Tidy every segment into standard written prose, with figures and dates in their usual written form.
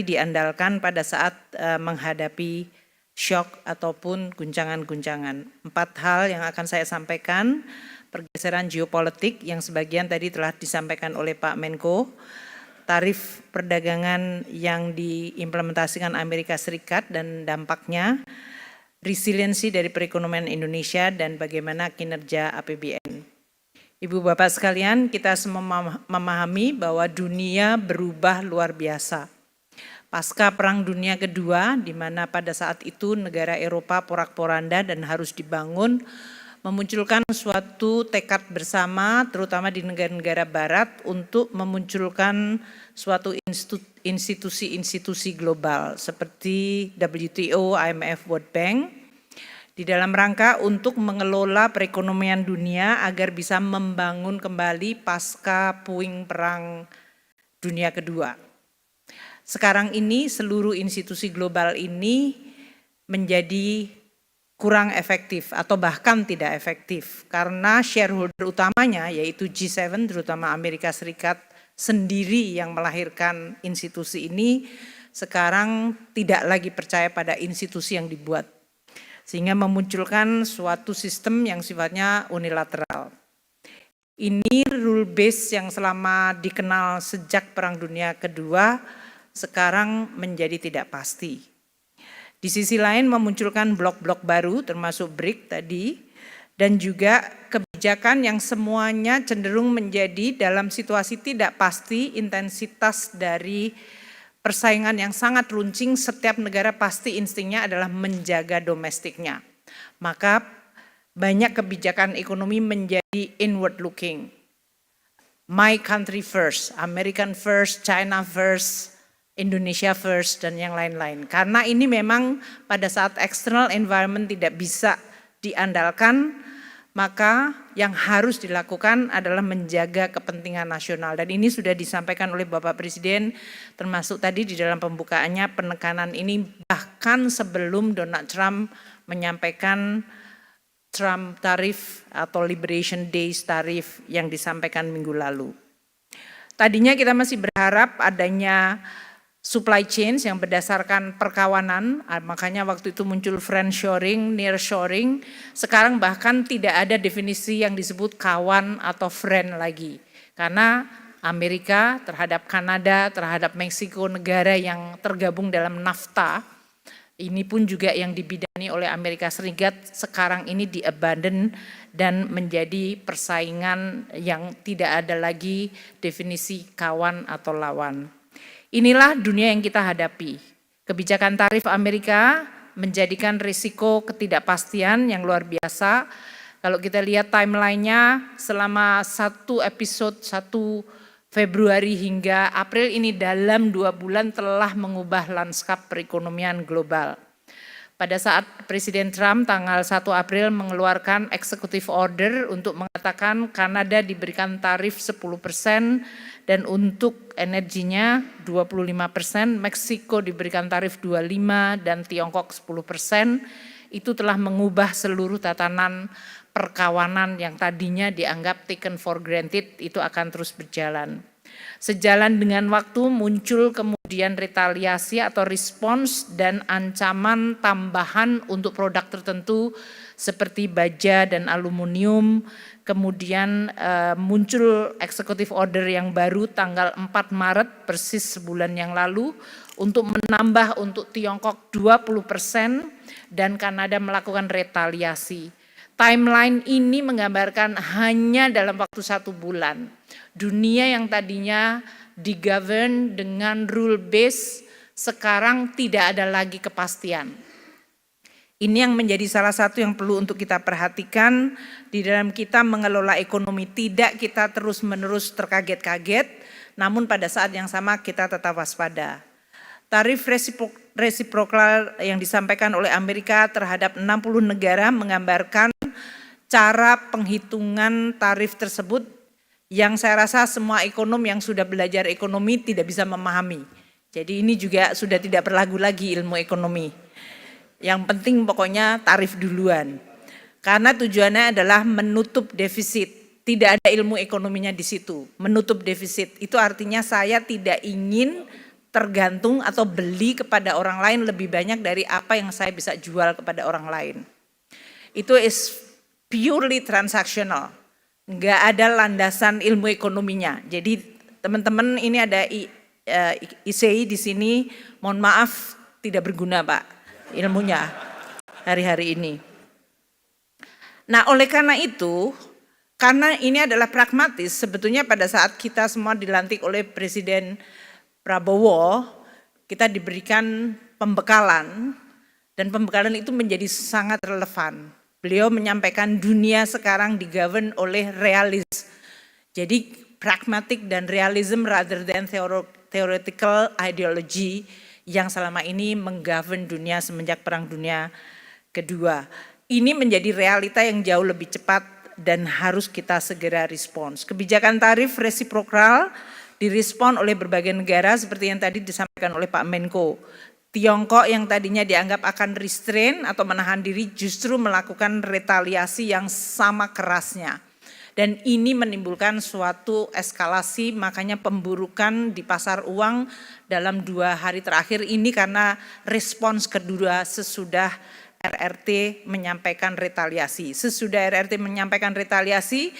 diandalkan pada saat menghadapi shock ataupun guncangan-guncangan. 4 hal yang akan saya sampaikan: pergeseran geopolitik yang sebagian tadi telah disampaikan oleh Pak Menko, tarif perdagangan yang diimplementasikan Amerika Serikat dan dampaknya, resiliensi dari perekonomian Indonesia, dan bagaimana kinerja APBN. Ibu Bapak sekalian, kita semua memahami bahwa dunia berubah luar biasa. Pasca Perang Dunia Kedua, di mana pada saat itu negara Eropa porak-poranda dan harus dibangun, memunculkan suatu tekad bersama, terutama di negara-negara Barat, untuk memunculkan suatu institusi-institusi global seperti WTO, IMF, World Bank, di dalam rangka untuk mengelola perekonomian dunia agar bisa membangun kembali pasca puing Perang Dunia Kedua. Sekarang ini seluruh institusi global ini menjadi kurang efektif atau bahkan tidak efektif karena shareholder utamanya yaitu G7 terutama Amerika Serikat sendiri yang melahirkan institusi ini sekarang tidak lagi percaya pada institusi yang dibuat, sehingga memunculkan suatu sistem yang sifatnya unilateral. Ini rule base yang selama dikenal sejak Perang Dunia Kedua sekarang menjadi tidak pasti. Di sisi lain memunculkan blok-blok baru termasuk BRIC tadi, dan juga kebijakan yang semuanya cenderung menjadi dalam situasi tidak pasti. Intensitas dari persaingan yang sangat runcing, setiap negara pasti instingnya adalah menjaga domestiknya. Maka banyak kebijakan ekonomi menjadi inward looking. My country first, American first, China first, Indonesia first, dan yang lain-lain. Karena ini memang pada saat external environment tidak bisa diandalkan, maka yang harus dilakukan adalah menjaga kepentingan nasional. Dan ini sudah disampaikan oleh Bapak Presiden, termasuk tadi di dalam pembukaannya, penekanan ini bahkan sebelum Donald Trump menyampaikan Trump tarif atau Liberation Days tarif yang disampaikan minggu lalu. Tadinya kita masih berharap adanya supply chain yang berdasarkan perkawanan, makanya waktu itu muncul friendshoring, nearshoring. Sekarang bahkan tidak ada definisi yang disebut kawan atau friend lagi. Karena Amerika terhadap Kanada, terhadap Meksiko, negara yang tergabung dalam NAFTA, ini pun juga yang dibidani oleh Amerika Serikat, sekarang ini di-abandon dan menjadi persaingan yang tidak ada lagi definisi kawan atau lawan. Inilah dunia yang kita hadapi. Kebijakan tarif Amerika menjadikan risiko ketidakpastian yang luar biasa. Kalau kita lihat timelinenya selama satu episode 1 Februari hingga April ini dalam 2 bulan telah mengubah lanskap perekonomian global. Pada saat Presiden Trump tanggal 1 April mengeluarkan executive order untuk mengatakan Kanada diberikan tarif 10% dan untuk energinya 25%, Meksiko diberikan tarif 25% dan Tiongkok 10%, itu telah mengubah seluruh tatanan perkawanan yang tadinya dianggap taken for granted itu akan terus berjalan. Sejalan dengan waktu muncul kemudian retaliasi atau respons dan ancaman tambahan untuk produk tertentu seperti baja dan aluminium. Kemudian muncul executive order yang baru tanggal 4 Maret persis sebulan yang lalu untuk menambah untuk Tiongkok 20% dan Kanada melakukan retaliasi. Timeline ini menggambarkan hanya dalam waktu 1 bulan. Dunia yang tadinya digovern dengan rule base sekarang tidak ada lagi kepastian. Ini yang menjadi salah satu yang perlu untuk kita perhatikan di dalam kita mengelola ekonomi. Tidak kita terus-menerus terkaget-kaget, namun pada saat yang sama kita tetap waspada. Tarif resiprokal yang disampaikan oleh Amerika terhadap 60 negara menggambarkan cara penghitungan tarif tersebut yang saya rasa semua ekonom yang sudah belajar ekonomi tidak bisa memahami. Jadi ini juga sudah tidak berlaku lagi ilmu ekonomi. Yang penting pokoknya tarif duluan. Karena tujuannya adalah menutup defisit. Tidak ada ilmu ekonominya di situ. Menutup defisit itu artinya saya tidak ingin tergantung atau beli kepada orang lain lebih banyak dari apa yang saya bisa jual kepada orang lain. Itu is purely transactional, nggak ada landasan ilmu ekonominya. Jadi teman-teman ini ada ICI di sini, mohon maaf tidak berguna Pak ilmunya hari-hari ini. Nah oleh karena itu, karena ini adalah pragmatis, sebetulnya pada saat kita semua dilantik oleh Presiden Prabowo, kita diberikan pembekalan, dan pembekalan itu menjadi sangat relevan. Beliau menyampaikan dunia sekarang digovern oleh realis. Jadi pragmatic dan realism rather than theoretical ideology yang selama ini menggovern dunia semenjak Perang Dunia Kedua. Ini menjadi realita yang jauh lebih cepat dan harus kita segera respons. Kebijakan tarif resiprokal direspon oleh berbagai negara seperti yang tadi disampaikan oleh Pak Menko. Tiongkok yang tadinya dianggap akan restrain atau menahan diri justru melakukan retaliasi yang sama kerasnya. Dan ini menimbulkan suatu eskalasi, makanya pemburukan di pasar uang dalam 2 hari terakhir ini karena respons kedua sesudah RRT menyampaikan retaliasi. Sesudah RRT menyampaikan retaliasi,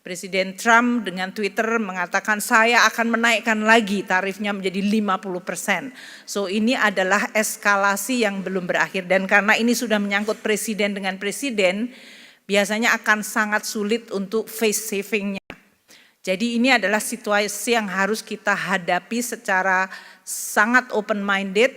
Presiden Trump dengan Twitter mengatakan saya akan menaikkan lagi tarifnya menjadi 50%. So ini adalah eskalasi yang belum berakhir dan karena ini sudah menyangkut presiden dengan presiden, biasanya akan sangat sulit untuk face savingnya. Jadi ini adalah situasi yang harus kita hadapi secara sangat open-minded,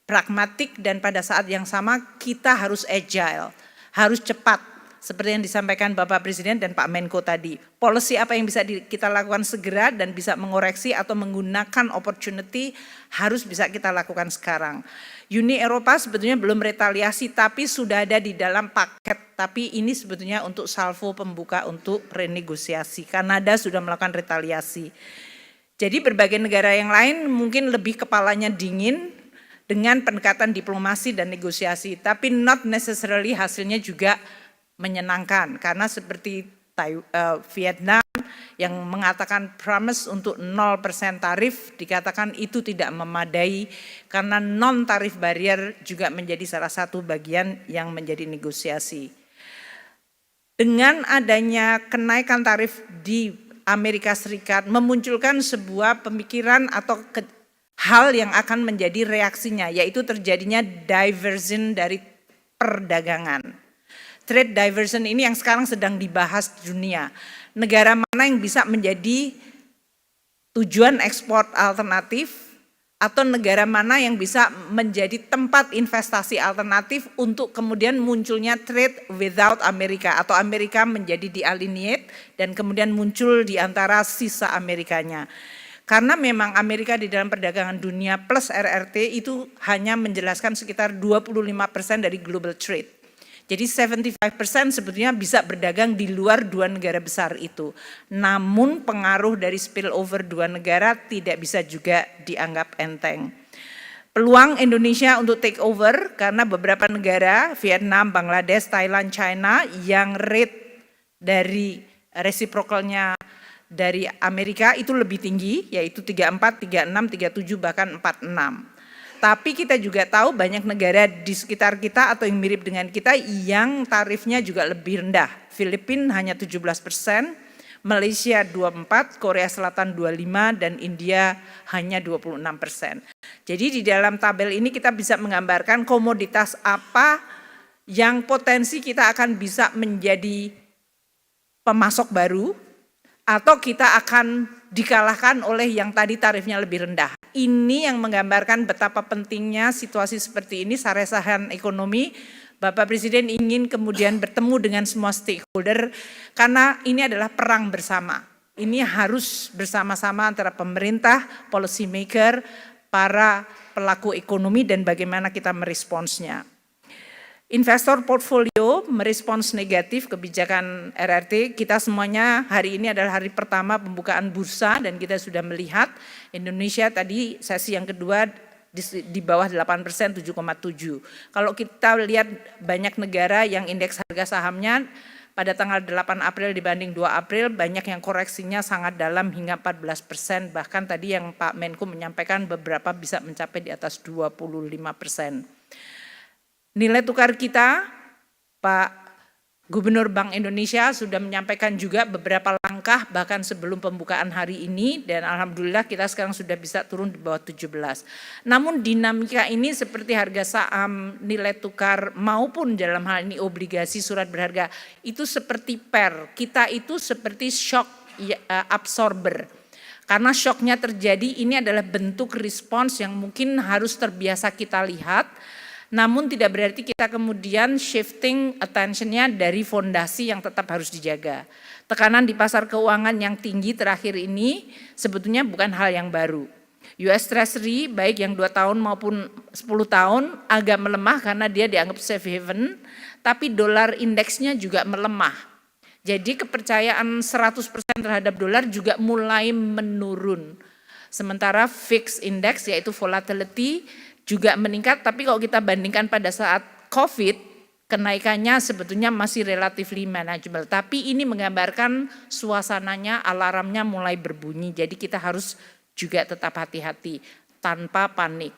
pragmatik dan pada saat yang sama kita harus agile, harus cepat. Seperti yang disampaikan Bapak Presiden dan Pak Menko tadi. Policy apa yang bisa kita lakukan segera dan bisa mengoreksi atau menggunakan opportunity harus bisa kita lakukan sekarang. Uni Eropa sebetulnya belum retaliasi tapi sudah ada di dalam paket. Tapi ini sebetulnya untuk salvo pembuka untuk renegosiasi. Kanada sudah melakukan retaliasi. Jadi berbagai negara yang lain mungkin lebih kepalanya dingin dengan pendekatan diplomasi dan negosiasi. Tapi not necessarily hasilnya juga menyenangkan karena seperti Vietnam yang mengatakan promise untuk 0% tarif dikatakan itu tidak memadai karena non tarif barrier juga menjadi salah satu bagian yang menjadi negosiasi. Dengan adanya kenaikan tarif di Amerika Serikat memunculkan sebuah pemikiran atau hal yang akan menjadi reaksinya yaitu terjadinya diversion dari perdagangan. Trade diversion ini yang sekarang sedang dibahas di dunia. Negara mana yang bisa menjadi tujuan ekspor alternatif atau negara mana yang bisa menjadi tempat investasi alternatif untuk kemudian munculnya trade without Amerika atau Amerika menjadi dialienate dan kemudian muncul di antara sisa Amerikanya. Karena memang Amerika di dalam perdagangan dunia plus RRT itu hanya menjelaskan sekitar 25% dari global trade. Jadi 75% sebetulnya bisa berdagang di luar 2 negara besar itu. Namun pengaruh dari spillover 2 negara tidak bisa juga dianggap enteng. Peluang Indonesia untuk take over karena beberapa negara, Vietnam, Bangladesh, Thailand, China yang rate dari reciprocalnya dari Amerika itu lebih tinggi yaitu 34, 36, 37 bahkan 46. Tapi kita juga tahu banyak negara di sekitar kita atau yang mirip dengan kita yang tarifnya juga lebih rendah. Filipina hanya 17%, Malaysia 24%, Korea Selatan 25%, dan India hanya 26%. Jadi di dalam tabel ini kita bisa menggambarkan komoditas apa yang potensi kita akan bisa menjadi pemasok baru atau kita akan dikalahkan oleh yang tadi tarifnya lebih rendah. Ini yang menggambarkan betapa pentingnya situasi seperti ini, saresahan ekonomi. Bapak Presiden ingin kemudian bertemu dengan semua stakeholder karena ini adalah perang bersama. Ini harus bersama-sama antara pemerintah, policy maker, para pelaku ekonomi dan bagaimana kita meresponsnya. Investor portfolio merespons negatif kebijakan RRT. Kita semuanya hari ini adalah hari pertama pembukaan bursa dan kita sudah melihat Indonesia tadi sesi yang kedua di bawah 8%, 7,7. Kalau kita lihat banyak negara yang indeks harga sahamnya pada tanggal 8 April dibanding 2 April banyak yang koreksinya sangat dalam hingga 14%, bahkan tadi yang Pak Menko menyampaikan beberapa bisa mencapai di atas 25%. Nilai tukar kita, Pak Gubernur Bank Indonesia sudah menyampaikan juga beberapa langkah bahkan sebelum pembukaan hari ini, dan alhamdulillah kita sekarang sudah bisa turun di bawah 17. Namun dinamika ini seperti harga saham, nilai tukar maupun dalam hal ini obligasi surat berharga itu seperti kita itu seperti shock absorber. Karena shocknya terjadi, ini adalah bentuk respons yang mungkin harus terbiasa kita lihat. Namun tidak berarti kita kemudian shifting attention-nya dari fondasi yang tetap harus dijaga. Tekanan di pasar keuangan yang tinggi terakhir ini sebetulnya bukan hal yang baru. US Treasury baik yang 2 tahun maupun 10 tahun agak melemah karena dia dianggap safe haven, tapi dolar indeksnya juga melemah. Jadi kepercayaan 100% terhadap dolar juga mulai menurun. Sementara fixed index yaitu volatility juga meningkat, tapi kalau kita bandingkan pada saat COVID, kenaikannya sebetulnya masih relatively manageable. Tapi ini menggambarkan suasananya, alarmnya mulai berbunyi, jadi kita harus juga tetap hati-hati, tanpa panik.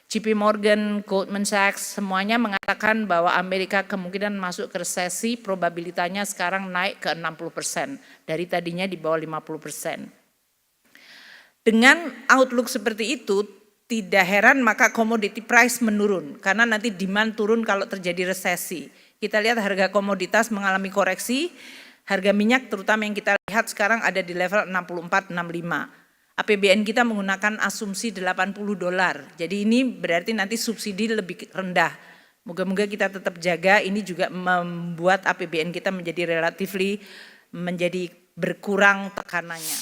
JP Morgan, Goldman Sachs, semuanya mengatakan bahwa Amerika kemungkinan masuk ke resesi, probabilitasnya sekarang naik ke 60%, dari tadinya di bawah 50%. Dengan outlook seperti itu, tidak heran maka commodity price menurun, karena nanti demand turun kalau terjadi resesi. Kita lihat harga komoditas mengalami koreksi, harga minyak terutama yang kita lihat sekarang ada di level 64-65. APBN kita menggunakan asumsi $80, jadi ini berarti nanti subsidi lebih rendah. Moga-moga kita tetap jaga, ini juga membuat APBN kita menjadi relatively menjadi berkurang tekanannya.